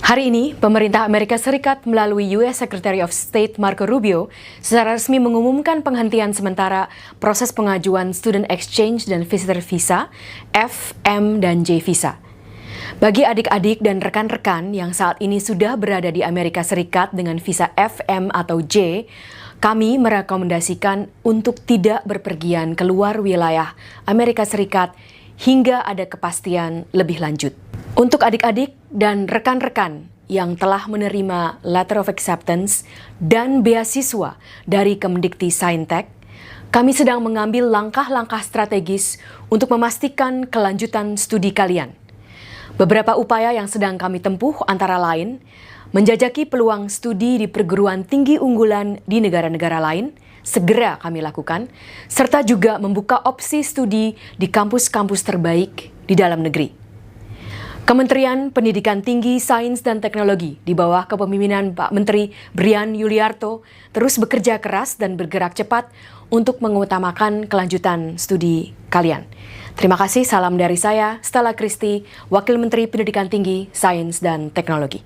Hari ini, pemerintah Amerika Serikat melalui US Secretary of State Marco Rubio secara resmi mengumumkan penghentian sementara proses pengajuan Student Exchange dan Visitor Visa, F, M, dan J Visa. Bagi adik-adik dan rekan-rekan yang saat ini sudah berada di Amerika Serikat dengan visa F, M, atau J, kami merekomendasikan untuk tidak berpergian keluar wilayah Amerika Serikat hingga ada kepastian lebih lanjut. Untuk adik-adik dan rekan-rekan yang telah menerima Letter of Acceptance dan beasiswa dari Kemendikti-Saintek, kami sedang mengambil langkah-langkah strategis untuk memastikan kelanjutan studi kalian. Beberapa upaya yang sedang kami tempuh antara lain, menjajaki peluang studi di perguruan tinggi unggulan di negara-negara lain, segera kami lakukan, serta juga membuka opsi studi di kampus-kampus terbaik di dalam negeri. Kementerian Pendidikan Tinggi, Sains, dan Teknologi di bawah kepemimpinan Pak Menteri Brian Yuliarto terus bekerja keras dan bergerak cepat untuk mengutamakan kelanjutan studi kalian. Terima kasih, salam dari saya, Stella Christy, Wakil Menteri Pendidikan Tinggi, Sains, dan Teknologi.